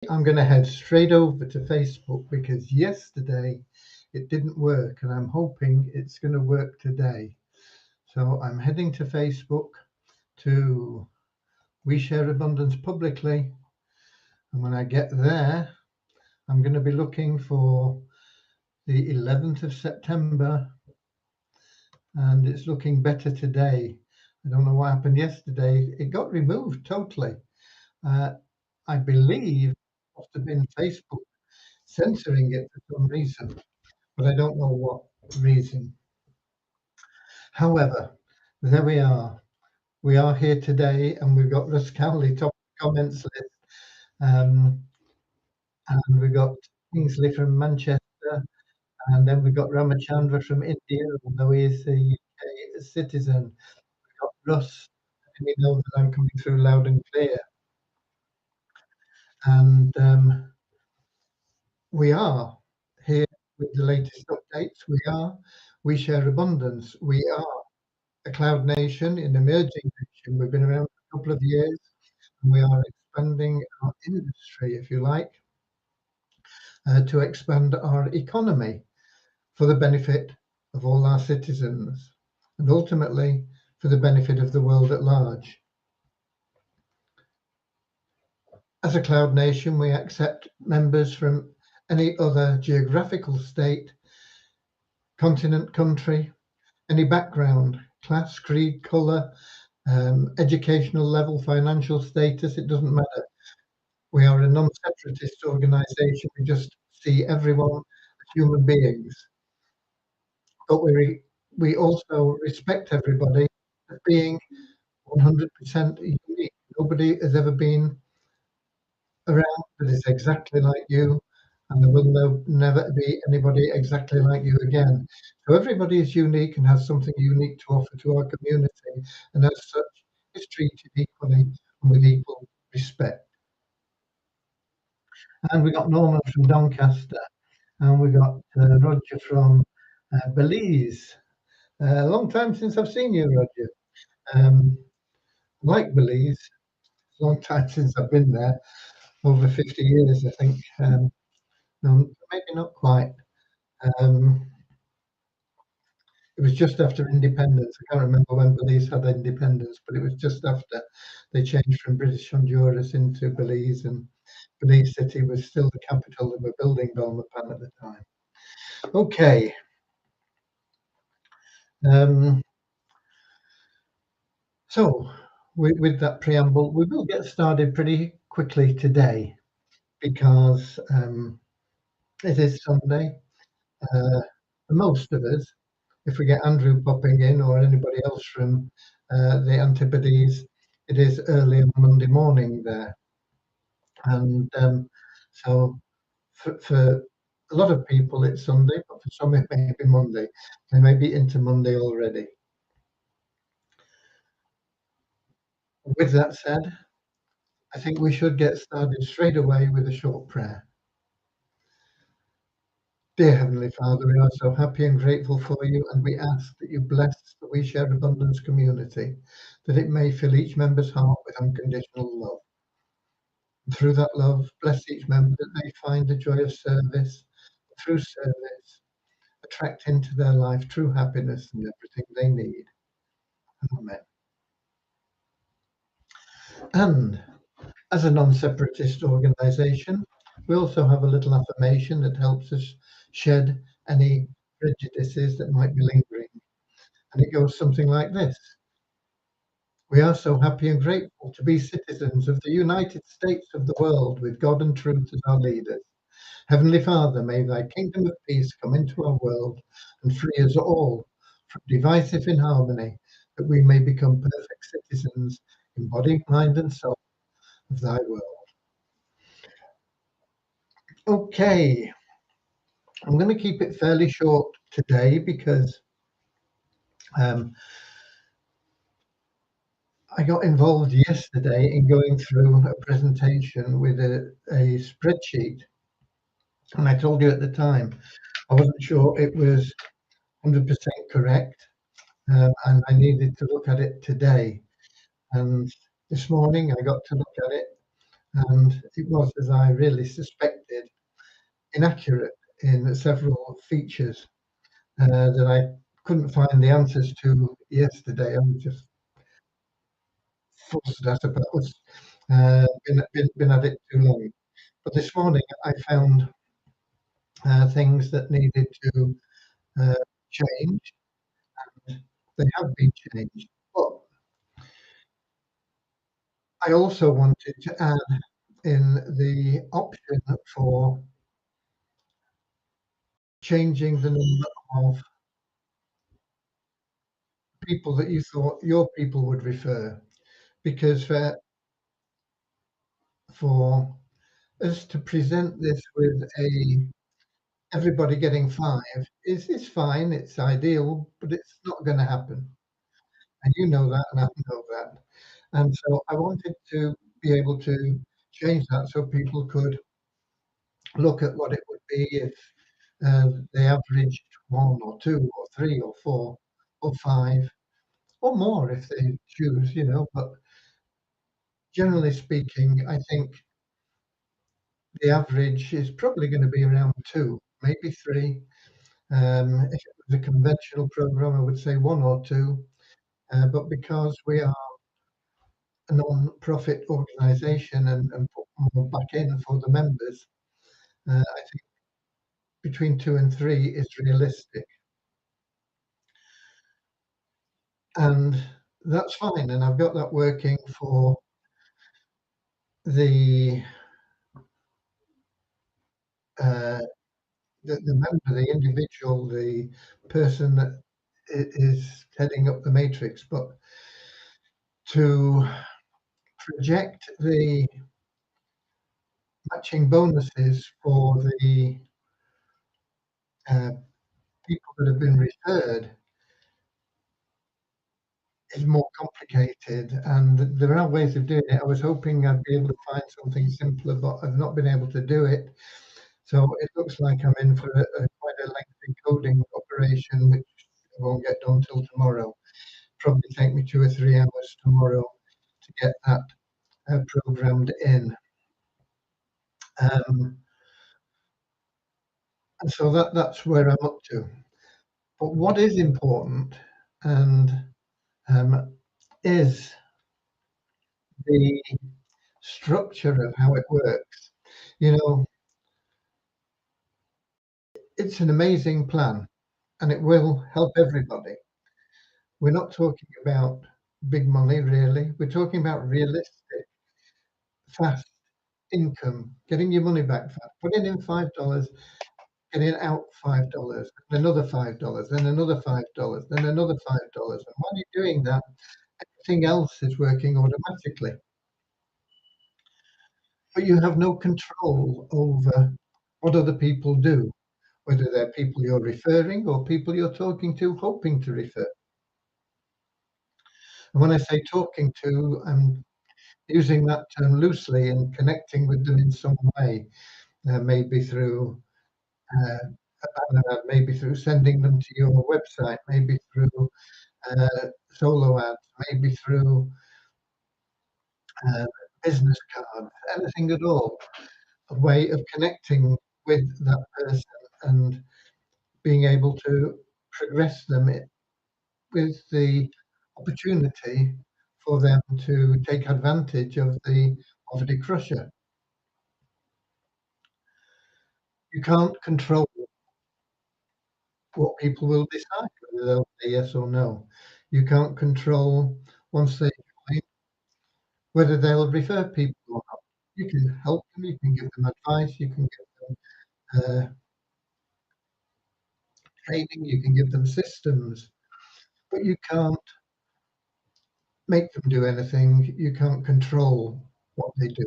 I'm going to head straight over to Facebook because yesterday it didn't work and I'm hoping it's going to work today. So I'm heading to Facebook to We Share Abundance Publicly. And when I get there, I'm going to be looking for the 11th of September, and it's looking better today. I don't know what happened yesterday. It got removed totally. I believe it must have been Facebook censoring it for some reason, but I don't know what reason. However, there we are. We are here today, and we've got Russ Cowley top of the comments list, and we've got Kingsley from Manchester, and then we've got Ramachandra from India, although he is a UK citizen. We've got Russ, and we know that I'm coming through loud and clear. And we are here with the latest updates. We share abundance. We are a cloud nation, an emerging nation. We've been around for a couple of years, and we are expanding our industry, if you like, to expand our economy for the benefit of all our citizens and ultimately for the benefit of the world at large. As a cloud nation, we accept members from any other geographical state, continent, country, any background, class, creed, colour, educational level, financial status, it doesn't matter. We are a non-separatist organisation. We just see everyone as human beings. But we also respect everybody as being 100% unique. Nobody has ever been around that is exactly like you, and there will never be anybody exactly like you again. So everybody is unique and has something unique to offer to our community, and as such is treated equally and with equal respect. And we got Norman from Doncaster, and we got Roger from Belize. A long time since I've seen you, Roger. Like Belize, a long time since I've been there, over 50 years, I think. No, maybe not quite. Um, it was just after independence. I can't remember when Belize had independence, but it was just after they changed from British Honduras into Belize, and Belize City was still the capital. They were building Belmopan at the time. Okay. So, with that preamble, we will get started pretty quickly today because it is Sunday. For most of us, if we get Andrew popping in or anybody else from the Antipodes, it is early on Monday morning there. And so for a lot of people, it's Sunday, but for some, it may be Monday. They may be into Monday already. With that said, I think we should get started straight away with a short prayer. Dear Heavenly Father, we are so happy and grateful for you, and we ask that you bless the We Share Abundance community, that it may fill each member's heart with unconditional love. And through that love, bless each member that they find the joy of service, through service, attract into their life true happiness and everything they need. Amen. And as a non-separatist organisation, we also have a little affirmation that helps us shed any prejudices that might be lingering. And it goes something like this. We are so happy and grateful to be citizens of the United States of the world with God and truth as our leaders. Heavenly Father, may thy kingdom of peace come into our world and free us all from divisive inharmony, that we may become perfect citizens in body, mind, and soul of thy world. Okay, I'm going to keep it fairly short today because I got involved yesterday in going through a presentation with a spreadsheet. And I told you at the time, I wasn't sure it was 100% correct. And I needed to look at it today. And this morning I got to look at it, and it was, as I really suspected, inaccurate in several features that I couldn't find the answers to yesterday. I was just fussed, I suppose. Been at it too long. But this morning I found things that needed to uh, change. They have been changed. But I also wanted to add in the option for changing the number of people that you thought your people would refer, because for us to present this with a everybody getting 5 is fine, it's ideal, but it's not gonna happen, and you know that, and I know that. And so I wanted to be able to change that so people could look at what it would be if they averaged 1 or 2 or 3 or 4 or 5 or more if they choose, but generally speaking, I think the average is probably gonna be around 2, maybe 3. If it was a conventional program, I would say 1 or 2, but because we are a non-profit organization and put more back in for the members, I think between 2 and 3 is realistic, and that's fine, and I've got that working for the, uh, the member, the individual, the person that is heading up the matrix, but to project the matching bonuses for the uh, people that have been referred is more complicated, and there are ways of doing it. I was hoping I'd be able to find something simpler, but I've not been able to do it. So it looks like I'm in for a quite a lengthy coding operation, which I won't get done till tomorrow. Probably take me 2 or 3 hours tomorrow to get that programmed in. Um, and so that's where I'm up to. But what is important and is the structure of how it works. You know, it's an amazing plan and it will help everybody. We're not talking about big money, really. We're talking about realistic, fast income, getting your money back fast, putting in $5, getting out $5, then another $5, then another $5, then another $5. And while you're doing that, everything else is working automatically. But you have no control over what other people do, whether they're people you're referring or people you're talking to, hoping to refer. And when I say talking to, I'm using that term loosely and connecting with them in some way, maybe through uh, a banner ad, maybe through sending them to your website, maybe through solo ads, maybe through uh, business cards, anything at all, a way of connecting with that person and being able to progress them with the opportunity for them to take advantage of the poverty crusher. You can't control what people will decide, whether they'll say yes or no. You can't control once they join whether they'll refer people or not. You can help them, you can give them advice, you can give them training, you can give them systems, but you can't make them do anything. You can't control what they do.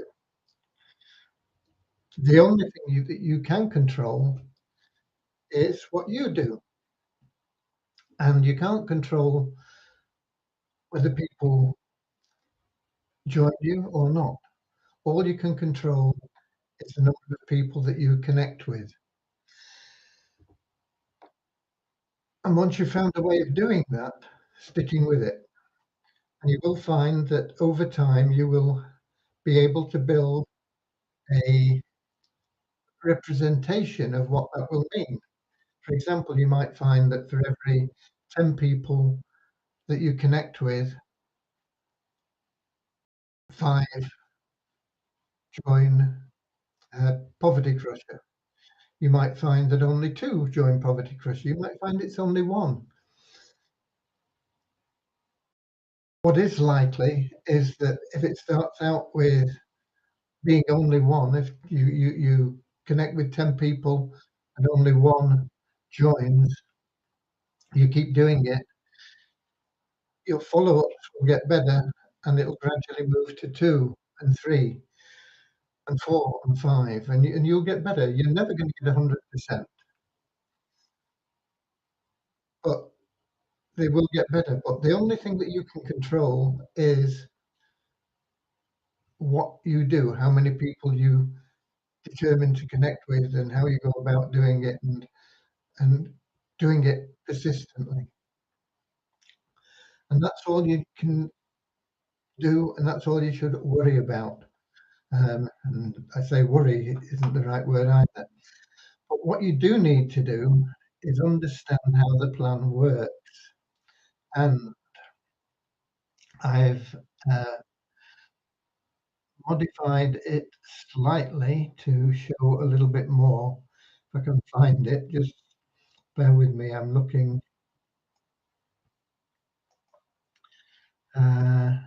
The only thing that you can control is what you do, and you can't control whether people join you or not. All you can control is the number of people that you connect with. And once you've found a way of doing that, sticking with it, and you will find that over time you will be able to build a representation of what that will mean. For example, you might find that for every 10 people that you connect with, 5 join Poverty Crusher. You might find that only 2 join Poverty Crusher. You might find it's only 1. What is likely is that if it starts out with being only 1, if you connect with 10 people and only 1 joins, you keep doing it, your follow-ups will get better, and it'll gradually move to 2 and 3 and 4 and 5, and you'll get better. You're never gonna get 100%, but they will get better. But the only thing that you can control is what you do, how many people you determine to connect with, and how you go about doing it, and doing it persistently. And that's all you can do, and that's all you should worry about. And I say worry isn't the right word either. But what you do need to do is understand how the plan works. And I've modified it slightly to show a little bit more. If I can find it, just bear with me. I'm looking uh,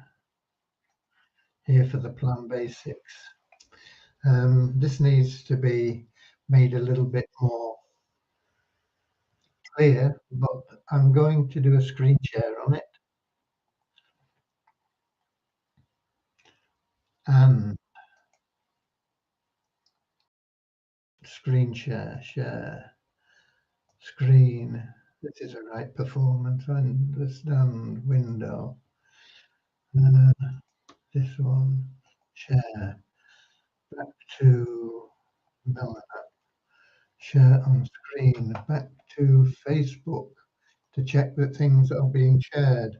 here for the plan basics. This needs to be made a little bit more clear, but I'm going to do a screen share on it. And screen share, screen. This is a right performance. Understand window. Uh, this one, share. Back to no, share on screen. Back to Facebook to check that things are being shared.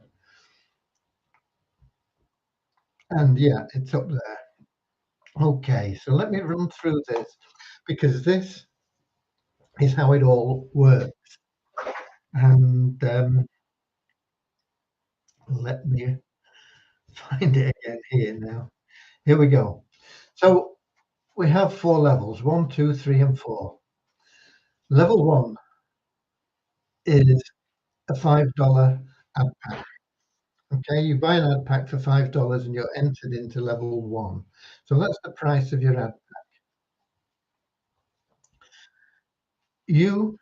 And yeah, it's up there. Okay, so let me run through this because this is how it all works. And let me find it again here now. Here we go. So we have 4 levels, 1, 2, 3, and 4. Level 1 is a $5 ad pack. Okay, you buy an ad pack for $5 and you're entered into level 1. So that's the price of your ad. You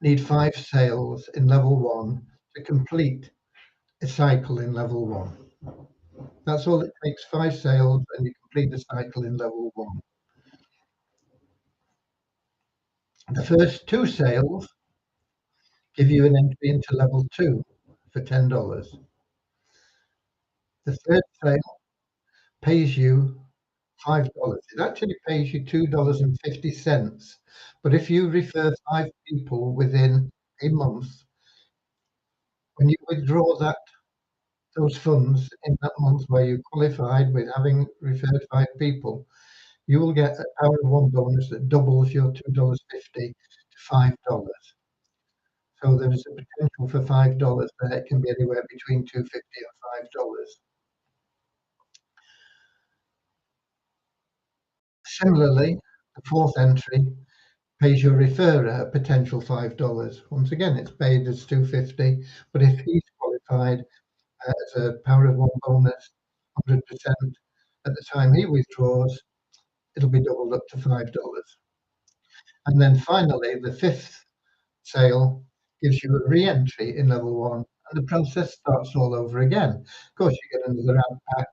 need 5 sales in level 1 to complete a cycle in level 1. That's all it takes, 5 sales, and you complete the cycle in level 1. The first 2 sales give you an entry into level 2 for $10. The third sale pays you $5. It actually pays you $2.50. But if you refer 5 people within a month, when you withdraw those funds in that month where you qualified with having referred 5 people, you will get a Power of One bonus that doubles your $2.50 to $5. So there is a potential for $5 there. It can be anywhere between $2.50 and $5. Similarly, the fourth entry pays your referrer a potential $5. Once again, it's paid as $2.50, but if he's qualified as a Power of One bonus, 100% at the time he withdraws, it'll be doubled up to $5. And then finally, the fifth sale gives you a re-entry in level 1, and the process starts all over again. Of course, you get another ad pack,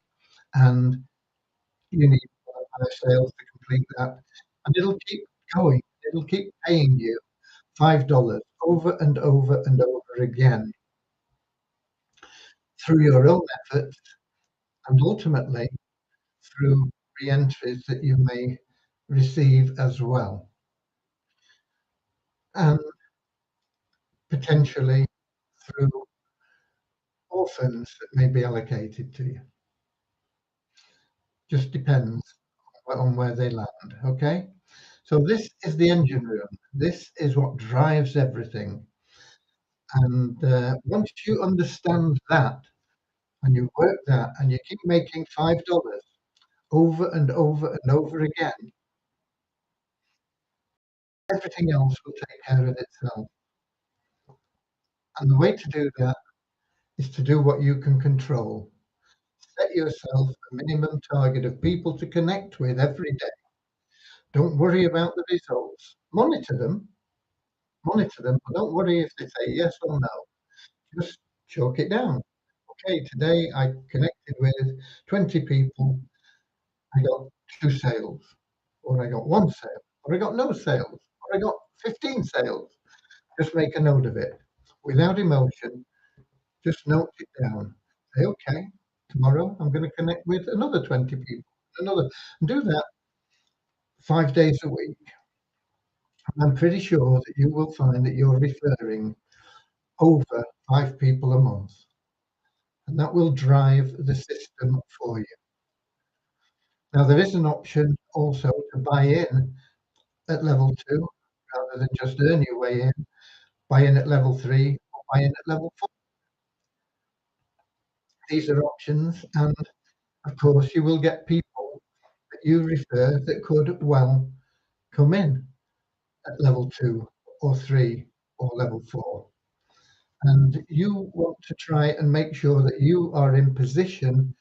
and you need 5 sales to complete that, and it'll keep going. It'll keep paying you $5 over and over and over again through your own efforts and ultimately through re-entries that you may receive as well, and potentially through orphans that may be allocated to you. Just depends on where they land, okay? So this is the engine room. This is what drives everything. And once you understand that and you work that and you keep making $5 over and over and over again, everything else will take care of itself. And the way to do that is to do what you can control. Set yourself a minimum target of people to connect with every day. Don't worry about the results. Monitor them, but don't worry if they say yes or no. Just chalk it down. Okay, today I connected with 20 people. I got 2 sales, or I got 1 sale, or I got no sales, or I got 15 sales. Just make a note of it without emotion. Just note it down. Say, okay, tomorrow I'm going to connect with another 20 people, another, and do that 5 days a week. I'm pretty sure that you will find that you're referring over 5 people a month, and that will drive the system for you. Now, there is an option also to buy in at level 2 rather than just earn your way in, buy in at level 3 or buy in at level 4. These are options, and of course, you will get people that you refer that could well come in at level 2 or 3 or level 4. And you want to try and make sure that you are in position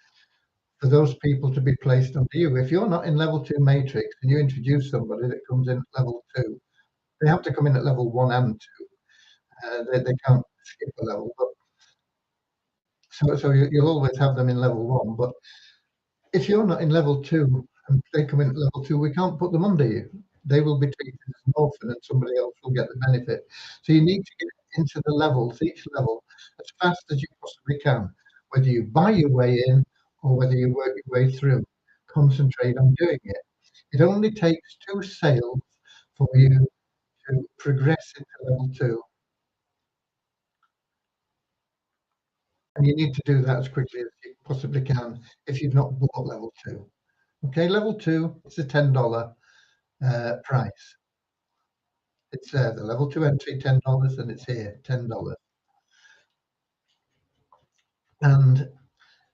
for those people to be placed under you. If you're not in level 2 matrix and you introduce somebody that comes in at level 2, they have to come in at level 1 and 2. They can't skip a level. But so you'll always have them in level 1. But if you're not in level 2 and they come in at level 2, we can't put them under you. They will be treated as an orphan and somebody else will get the benefit. So you need to get into the levels, each level, as fast as you possibly can, whether you buy your way in or whether you work your way through. Concentrate on doing it. It only takes 2 sales for you to progress into level 2. And you need to do that as quickly as you possibly can if you've not bought level 2. Okay, level 2 is a $10 price. It's the level 2 entry, $10, and it's here, $10. And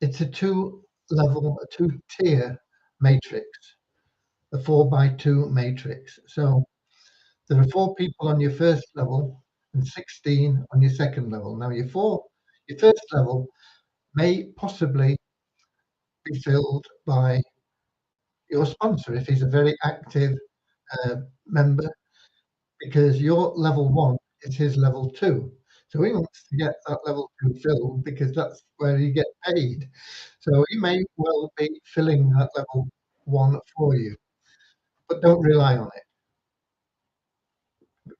it's a 2-level, a 2-tier matrix, a 4x2 matrix. So there are 4 people on your first level and 16 on your second level. Now your first level may possibly be filled by your sponsor if he's a very active member, because your level 1 is his level 2. So he wants to get that level 2 filled because that's where you get paid. So he may well be filling that level 1 for you, but don't rely on it.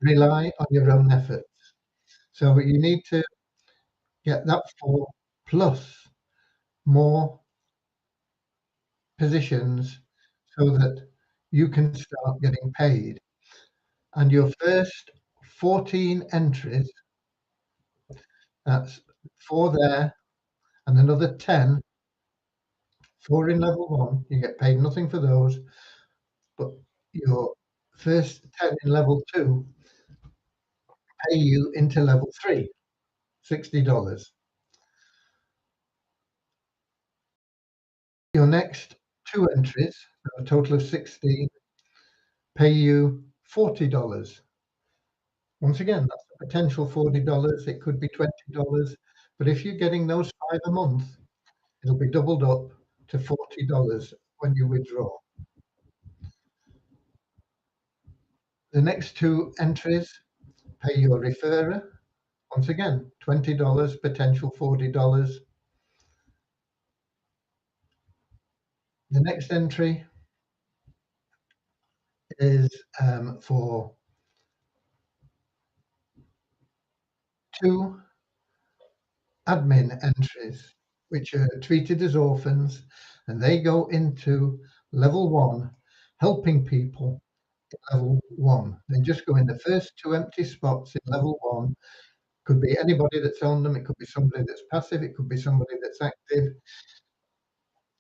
Rely on your own efforts. So you need to get that 4 plus more positions so that you can start getting paid. And your first 14 entries, that's 4 there and another 10, 4 in level 1, you get paid nothing for those, but your first 10 in level 2 pay you into level 3, $60. Your next 2 entries, so a total of 16, pay you $40. Once again, that's a potential $40. It could be $20, but if you're getting those 5 a month, it'll be doubled up to $40 when you withdraw. The next 2 entries pay your referrer. Once again, $20, potential $40. The next entry is for 2 admin entries, which are treated as orphans, and they go into level 1, helping people in level 1. They just go in the first 2 empty spots in level 1. Could be anybody that's on them, it could be somebody that's passive, it could be somebody that's active.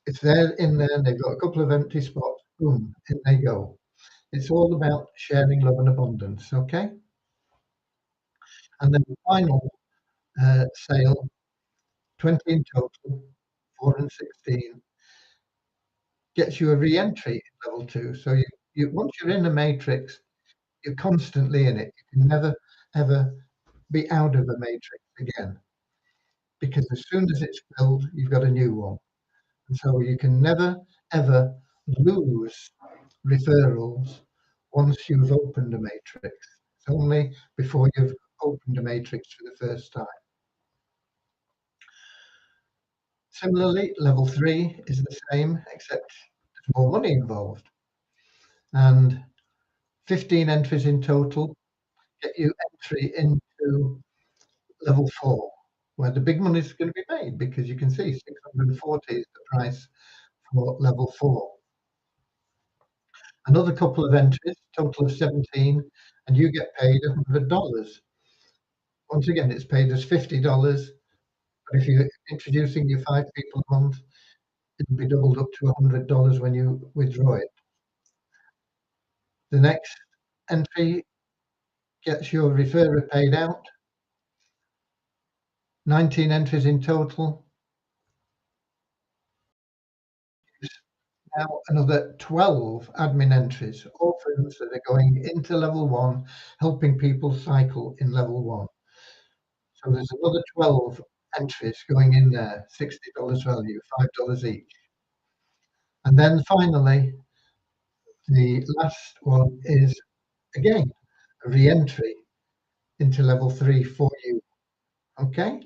It's there in there, and they've got a couple of empty spots. boom, in they go. It's all about sharing love and abundance, okay? And then the final sale, 20 in total, 4 and 16, gets you a re-entry in level 2. So you once you're in the matrix, you're constantly in it. You can never, ever be out of the matrix again, because as soon as it's filled, you've got a new one. And so you can never, ever lose referrals once you've opened a matrix. It's only before you've opened a matrix for the first time. Similarly, level 3 is the same, except there's more money involved. And 15 entries in total get you entry into level 4, where the big money is going to be made, because you can see 640 is the price for level 4. Another couple of entries, total of 17, and you get paid $100. Once again, it's paid as $50, but if you're introducing your 5 people a month, it'll be doubled up to $100 when you withdraw it. The next entry gets your referrer paid out. 19 entries in total. Now another 12 admin entries, orphans that are going into level 1, helping people cycle in level 1. So there's another 12 entries going in there, $60 value, $5 each. And then finally, the last one is, again, a re-entry into level 3 for you. Okay?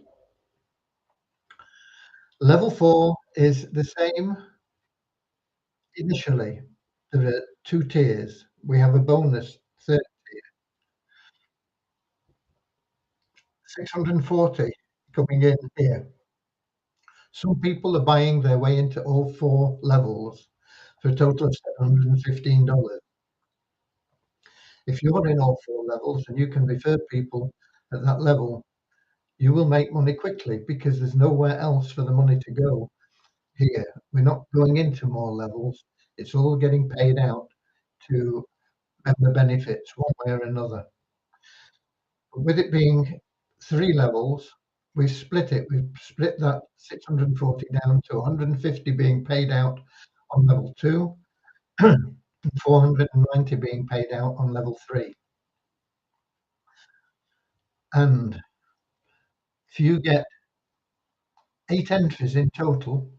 Level 4 is the same initially. There are 2 tiers. We have a bonus third tier, 640 coming in here. Some people are buying their way into all 4 levels for a total of $715. If you're in all 4 levels and you can refer people at that level, you will make money quickly, because there's nowhere else for the money to go here. We're not going into more levels. It's all getting paid out to member benefits one way or another. With it being 3 levels, we've split it. We've split that 640 down to 150 being paid out on level 2 and 490 being paid out on level 3. And if you get 8 entries in total,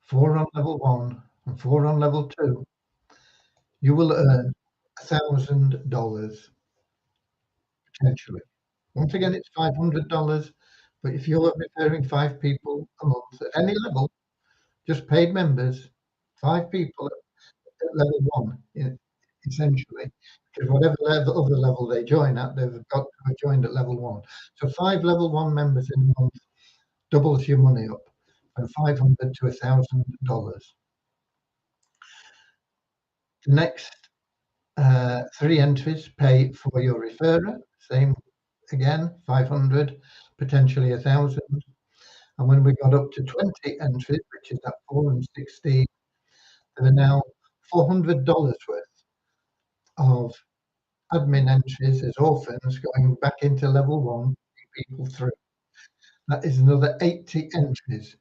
4 on level 1 and 4 on level 2, you will earn $1,000 potentially. Once again, it's $500, but if you're referring 5 people a month at any level, just paid members, 5 people at level 1, essentially, because whatever other level they join at, they've got to have joined at level 1. So 5 level 1 members in a month doubles your money up from $500 to $1,000. The next 3 entries pay for your referrer, same again, 500, potentially 1,000. And when we got up to 20 entries, which is at 4 and 16, there are now $400 worth of admin entries as orphans going back into level 1, people through. That is another 80 entries.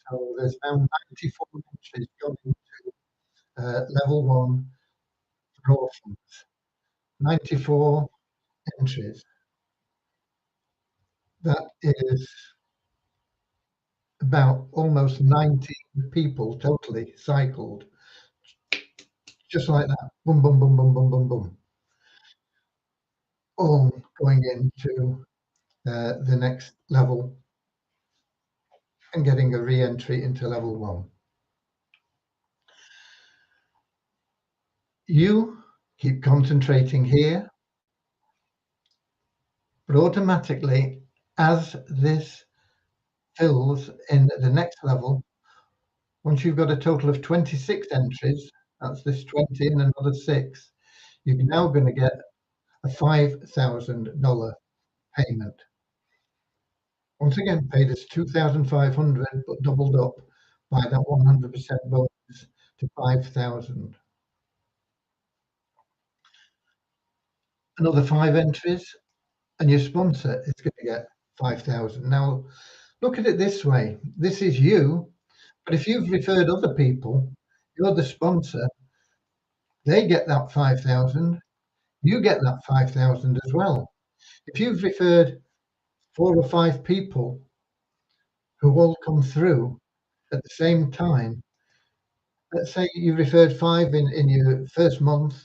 So there's now 94 entries going into level 1 for orphans. 94 entries. That is about almost 90 people totally cycled, just like that. Boom, boom, boom, boom, boom, boom, boom. All going into the next level and getting a re-entry into level 1. You keep concentrating here, but automatically, as this fills in the next level, once you've got a total of 26 entries, that's this 20 and another 6, you're now going to get a $5,000 payment. Once again, paid as $2,500, but doubled up by that 100% bonus to 5,000. Another 5 entries, and your sponsor is going to get 5,000. Now, look at it this way. This is you, but if you've referred other people, you're the sponsor, they get that 5,000, you get that 5,000 as well. If you've referred 4 or 5 people who all come through at the same time, let's say you referred 5 in your first month,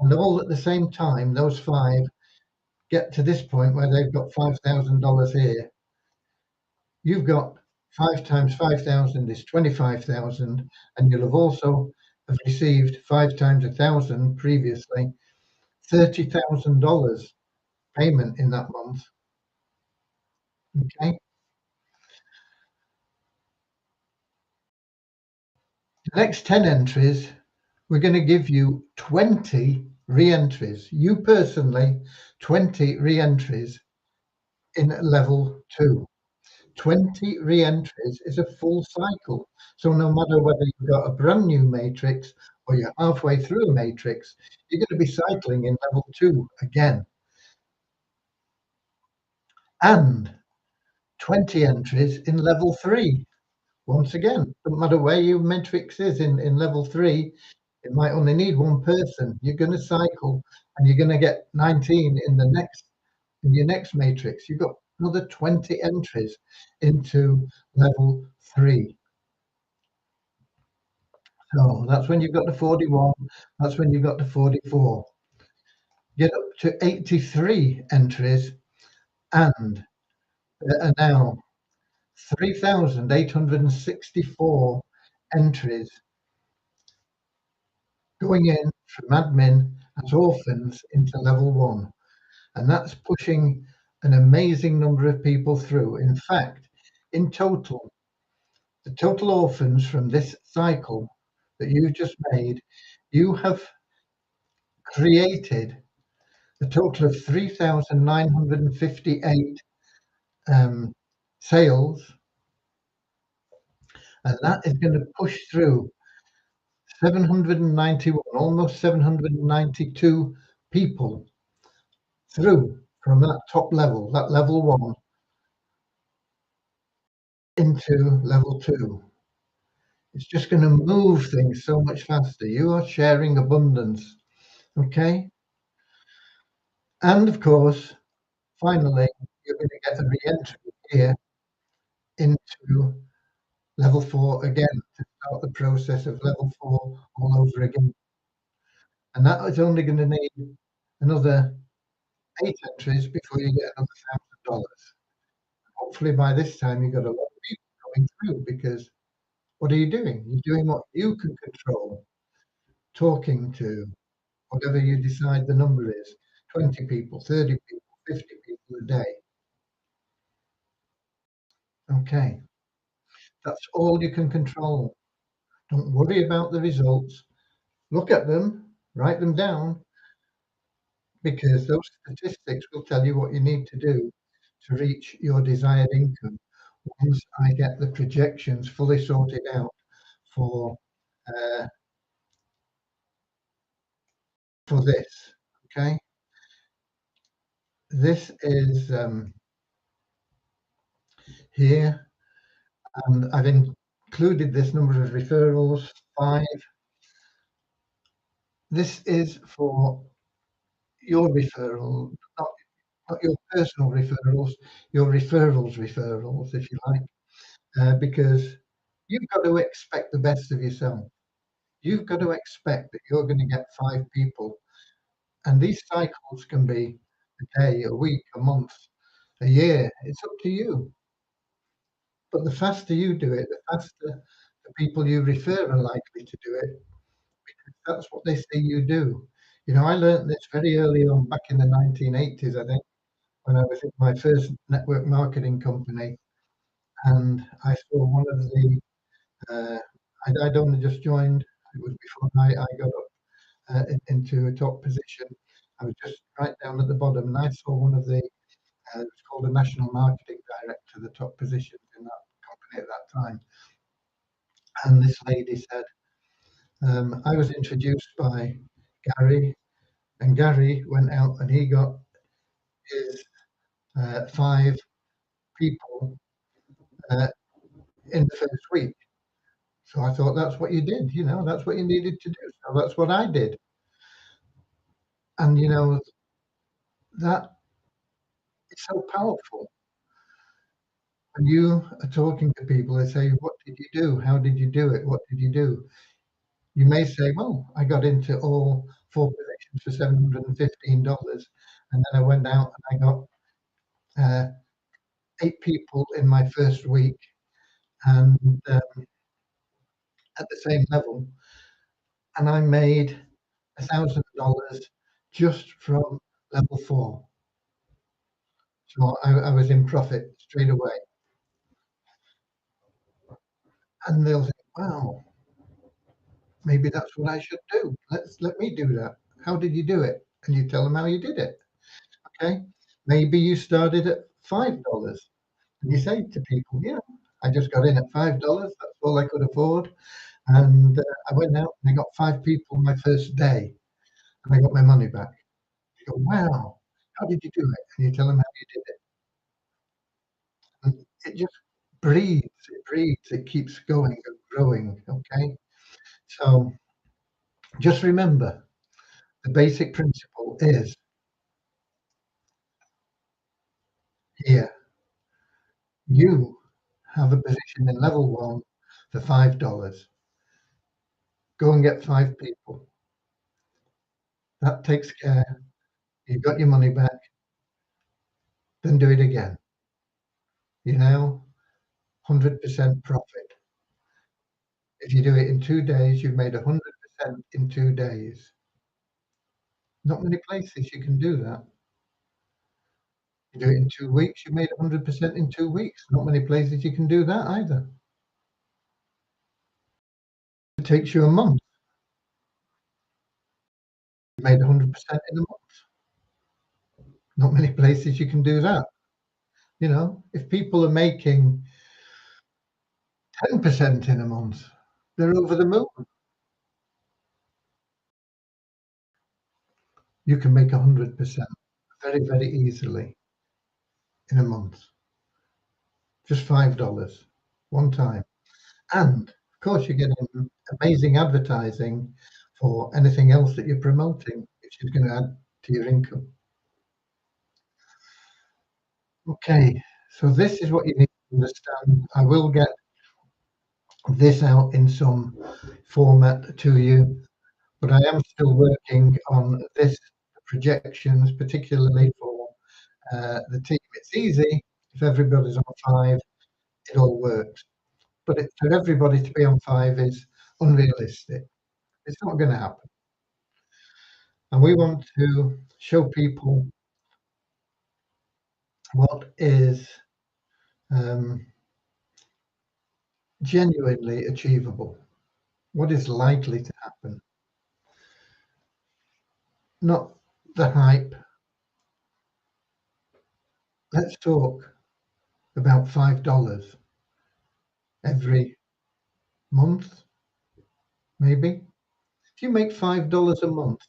and all at the same time, those 5 get to this point where they've got $5,000 here. You've got 5 times 5,000 is 25,000, and you'll have also have received 5 times 1,000 previously, $30,000 payment in that month. Okay. The next 10 entries, we're going to give you 20 re-entries. You personally, 20 re-entries in level 2. 20 re-entries is a full cycle. So no matter whether you've got a brand new matrix or you're halfway through a matrix, you're going to be cycling in level 2 again. And 20 entries in level 3. Once again, doesn't matter where your matrix is in level 3, it might only need one person. You're going to cycle and you're going to get 19 in your next matrix. You've got another 20 entries into level 3. So that's when you've got to 41, that's when you've got to 44. Get up to 83 entries, and there are now 3,864 entries going in from admin as orphans into level 1. And that's pushing an amazing number of people through. In fact, in total, the total orphans from this cycle that you've just made, you have created a total of 3,958 sales, and that is going to push through 791, almost 792 people through from that top level, that level 1, into level 2. It's just going to move things so much faster. You are sharing abundance. Okay. And of course, finally, you're going to get a re-entry here into level 4 again to start the process of level 4 all over again. And that is only going to need another 8 entries before you get another $1,000. Hopefully by this time you've got a lot of people coming through, because what are you doing? You're doing what you can control, talking to whatever you decide the number is, 20 people, 30 people, 50 people a day. Okay, that's all you can control. Don't worry about the results. Look at them, write them down, because those statistics will tell you what you need to do to reach your desired income once I get the projections fully sorted out for uh, for this. Okay, this is here, and I've included this number of referrals, 5. This is for your referral, not your personal referrals, your referrals, if you like, because you've got to expect the best of yourself. You've got to expect that you're going to get 5 people, and these cycles can be a day, a week, a month, a year. It's up to you. But the faster you do it, the faster the people you refer are likely to do it. That's what they say you do. You know, I learned this very early on, back in the 1980s, I think, when I was in my first network marketing company, and I saw one of the, uh, I'd only just joined, it was before I got up into a top position. I was just right down at the bottom, and I saw one of the, it was called a national marketing director, the top positions in that company at that time. And this lady said, I was introduced by Gary, and Gary went out and he got his 5 people uh, in the first week. So I thought that's what you did, that's what you needed to do. So that's what I did. And that is so powerful. When you are talking to people, they say, "What did you do? How did you do it? What did you do?" You may say, "Well, I got into all 4 positions for $715, and then I went out and I got 8 people in my first week, and at the same level, and I made $1,000 just from level 4." So I was in profit straight away. And they'll think, "Wow, maybe that's what I should do. Let me do that. How did you do it?" And you tell them how you did it. Okay. Maybe you started at $5 and you say to people, "Yeah, I just got in at $5. That's all I could afford. And I went out and I got 5 people my first day and I got my money back." You go, "Wow, how did you do it?" And you tell them how you did it. And it just breathes, it keeps going and growing. Okay. So just remember the basic principle is here. You have a position in level 1 for $5. Go and get 5 people. That takes care. You got your money back, then do it again. You know, 100% profit. If you do it in 2 days, you've made 100% in 2 days. Not many places you can do that. You do it in 2 weeks, you made 100% in 2 weeks. Not many places you can do that either. It takes you a month. You made 100% in a month. Not many places you can do that. If people are making 10% in a month, they're over the moon. You can make 100% very, very easily in a month. Just $5, one time. And of course, you're getting amazing advertising for anything else that you're promoting, which is going to add to your income. Okay, so this is what you need to understand. I will get this out in some format to you, but I am still working on this projections, particularly for the team. It's easy if everybody's on 5, it all works. But for everybody to be on 5 is unrealistic. It's not going to happen. And we want to show people what is um, genuinely achievable, what is likely to happen, not the hype. Let's talk about $5 every month, maybe. If you make $5 a month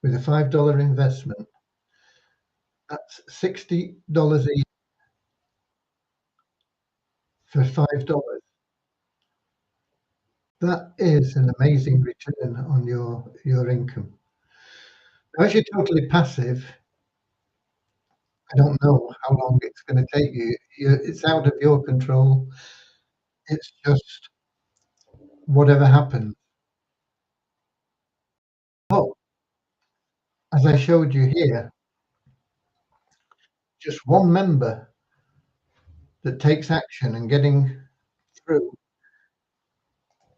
with a $5 investment, that's $60 a year for $5. That is an amazing return on your income. Now, if you're totally passive, I don't know how long it's going to take you. It's out of your control. It's just whatever happens. But as I showed you here, just one member that takes action and getting through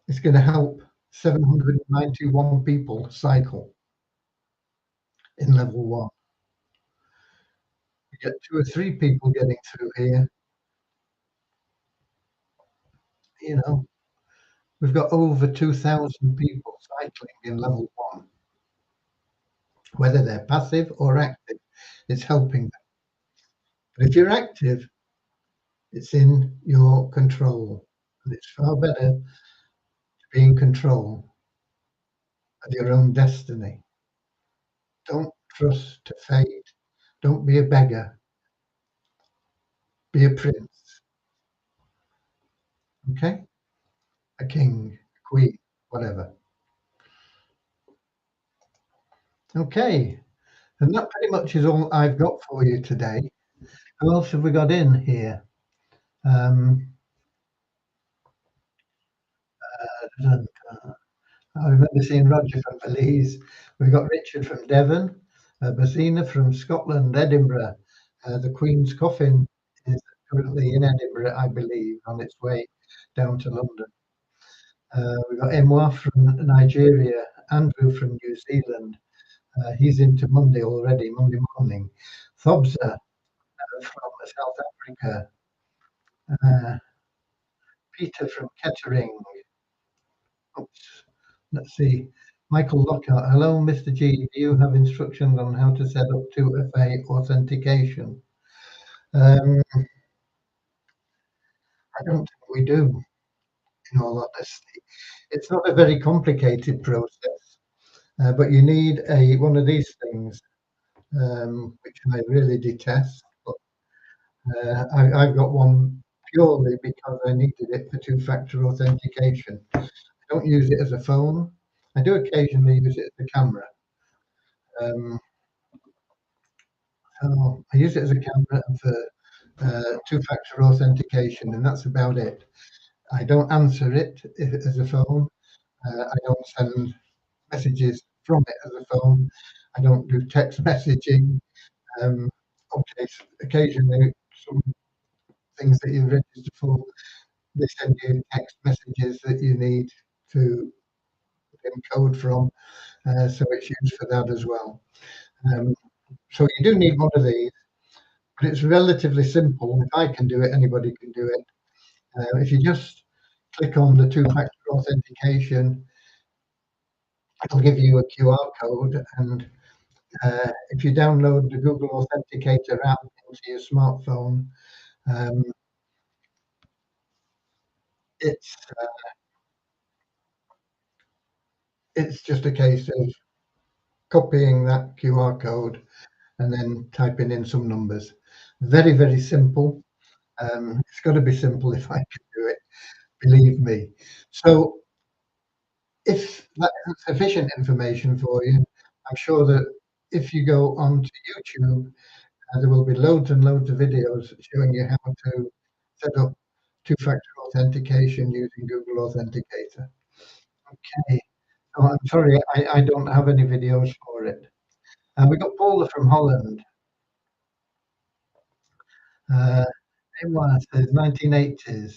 is going to help 791 people cycle in level 1. You get 2 or 3 people getting through here, you know, we've got over 2,000 people cycling in level 1. Whether they're passive or active, it's helping them. But if you're active, it's in your control. And it's far better to be in control of your own destiny. Don't trust to fate. Don't be a beggar. Be a prince. Okay? A king, a queen, whatever. Okay. And that pretty much is all I've got for you today. Who else have we got in here? Um, I remember seeing Roger from Belize. We've got Richard from Devon, Basina from Scotland, Edinburgh. The Queen's coffin is currently in Edinburgh, I believe, on its way down to London. We've got Emwa from Nigeria, Andrew from New Zealand. He's into Monday already, Monday morning. Thobza from South Africa. Uh, Peter from Kettering. Oops. Let's see. Michael Lockhart. Hello, Mr. G. Do you have instructions on how to set up 2FA authentication? I don't think we do, in all honesty. It's not a very complicated process, but you need a one of these things, which I really detest. But I've got one purely because I needed it for two-factor authentication. I don't use it as a phone. I do occasionally use it as a camera. Um, so I use it as a camera and for two-factor authentication, and that's about it. I don't answer it as a phone. I don't send messages from it as a phone. I don't do text messaging. Um, okay, occasionally some things that you register for, they send you text messages that you need to encode from, so it's used for that as well. Um, so you do need one of these, but it's relatively simple. If I can do it, anybody can do it. If you just click on the two-factor authentication, it'll give you a QR code, and if you download the Google Authenticator app into your smartphone, um, it's it's just a case of copying that QR code and then typing in some numbers. Very, very simple. It's got to be simple if I can do it, believe me. So if that isn't sufficient information for you, I'm sure that if you go onto YouTube, there will be loads and loads of videos showing you how to set up two-factor authentication using Google Authenticator. Okay. So I'm sorry, I don't have any videos for it. And we got Paula from Holland. Uh, Emma says 1980s.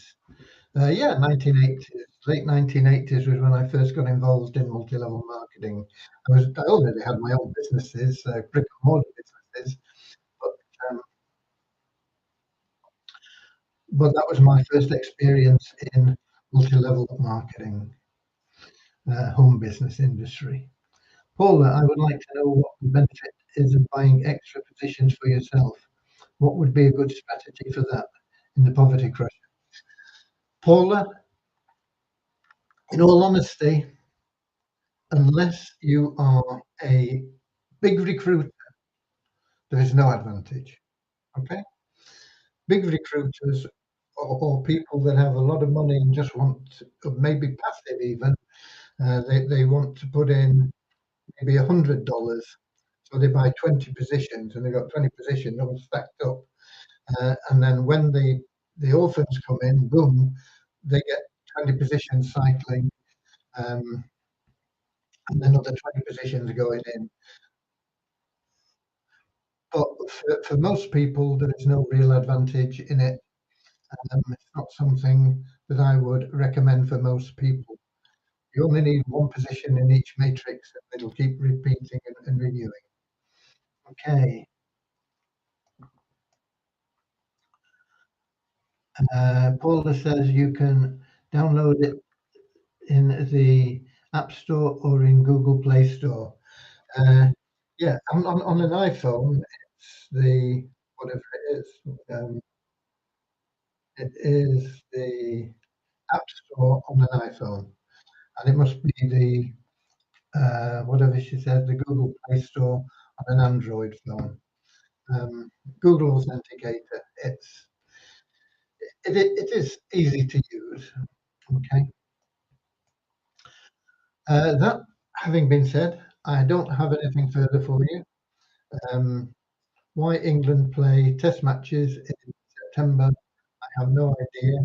Yeah, 1980s. Late 1980s was when I first got involved in multi-level marketing. I already had my own businesses, brick and mortar businesses, but um, but that was my first experience in multi-level marketing, home business industry. Paula, I would like to know what the benefit is of buying extra positions for yourself. What would be a good strategy for that in the poverty crusher? Paula, in all honesty, unless you are a big recruiter, there is no advantage. Okay? Big recruiters or people that have a lot of money and just want, or maybe passive even, they want to put in maybe $100. So they buy 20 positions and they've got 20 positions all stacked up. And then when the orphans come in, boom, they get 20 positions cycling, um, and another 20 positions going in. But for most people, there is no real advantage in it. It's not something that I would recommend for most people. You only need one position in each matrix, and it'll keep repeating and renewing. Okay. Paula says you can download it in the App Store or in Google Play Store. Uh, yeah, on an iPhone, it's the whatever it is. It is the App Store on an iPhone, and it must be whatever she said, the Google Play Store on an Android phone. Google Authenticator. It is easy to use. Okay. That having been said, I don't have anything further for you. Um, why England play test matches in September, I have no idea.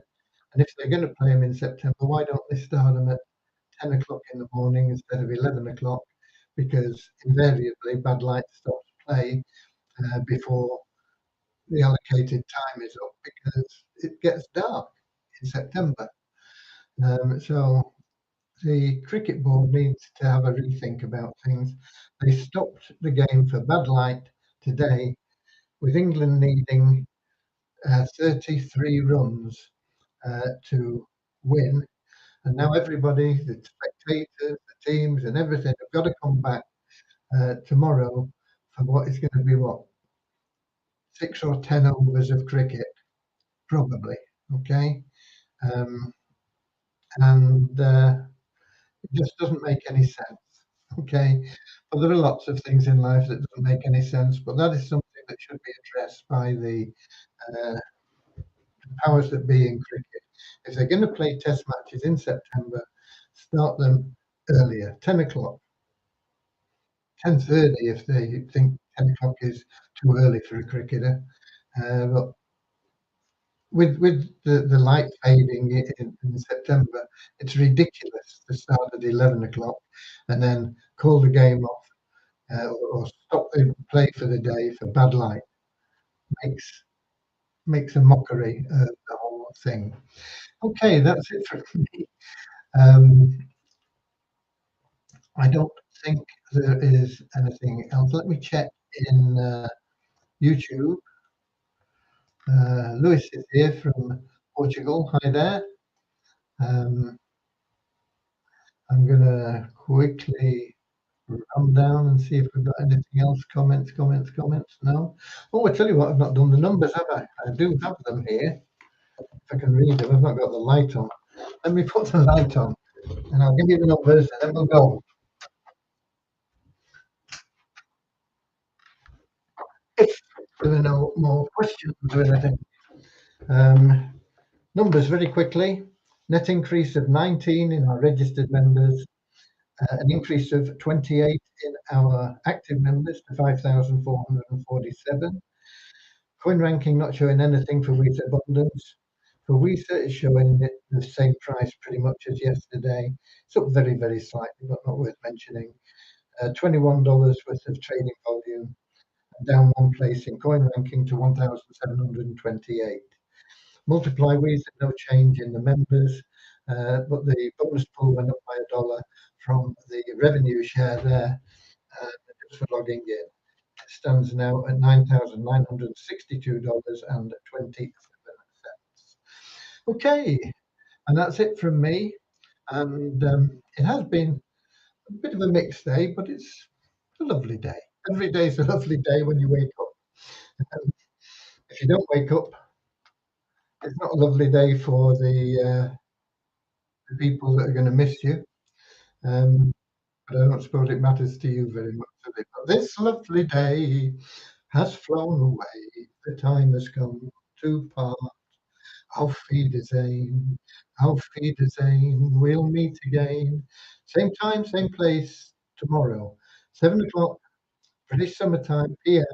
And if they're going to play them in September, why don't they start them at 10 o'clock in the morning instead of 11 o'clock? Because invariably bad light stops play before the allocated time is up because it gets dark in September. So the cricket board needs to have a rethink about things. They stopped the game for bad light today, with England needing 33 runs to win. And now everybody, the spectators, the teams, and everything have got to come back tomorrow for what is going to be what 6 or 10 overs of cricket, probably. Okay, um, and it just doesn't make any sense. Okay, but there are lots of things in life that doesn't make any sense, but that is something that should be addressed by the uh, powers that be in cricket. If they're going to play test matches in September, start them earlier, 10 o'clock, 10:30 if they think 10 o'clock is too early for a cricketer. But with the light fading in September, it's ridiculous to start at 11 o'clock and then call the game off or stop the play for the day for bad light. Makes makes a mockery of the whole thing. Okay, that's it for me. Um, I don't think there is anything else. Let me check in YouTube. Lewis is here from Portugal. Hi there. Um, I'm going to quickly run down and see if we've got anything else. Comments. No. Oh, I tell you what, I've not done the numbers, have I? I do have them here. If I can read them, I've not got the light on. Let me put the light on, and I'll give you the numbers, and then we'll go. If there are no more questions or anything. Numbers very quickly. Net increase of 19 in our registered members, an increase of 28 in our active members to 5,447. Coin ranking not showing anything for Visa Abundance. For Visa, it's showing the same price pretty much as yesterday. It's up very, very slightly, but not worth mentioning. $21 worth of trading volume, down one place in coin ranking to 1,728. Multiply Visa, no change in the members, but the bonus pool went up by $1 from the revenue share there just for logging in. It stands now at $9,962.27. Okay, and that's it from me. And it has been a bit of a mixed day, but it's a lovely day. Every day is a lovely day when you wake up. If you don't wake up, it's not a lovely day for the people that are going to miss you. Um, but I don't suppose it matters to you very much, does it? But this lovely day has flown away. The time has come to part. Auf Wiedersehen. Auf Wiedersehen. We'll meet again. Same time, same place tomorrow. 7 o'clock, British summertime, PM,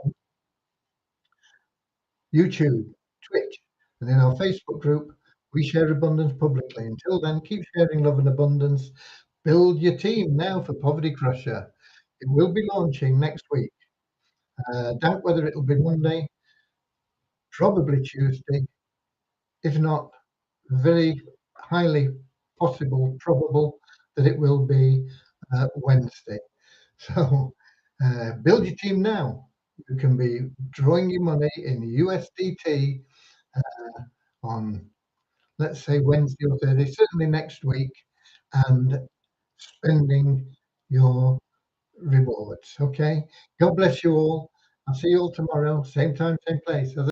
YouTube, Twitch, and in our Facebook group, we share abundance publicly. Until then, keep sharing love and abundance. Build your team now for Poverty Crusher. It will be launching next week. Doubt whether it'll be Monday, probably Tuesday. If not, very highly possible, probable that it will be Wednesday. So build your team now. You can be drawing your money in USDT on, let's say, Wednesday or Thursday, certainly next week, and spending your rewards. Okay. God bless you all. I'll see you all tomorrow, same time, same place.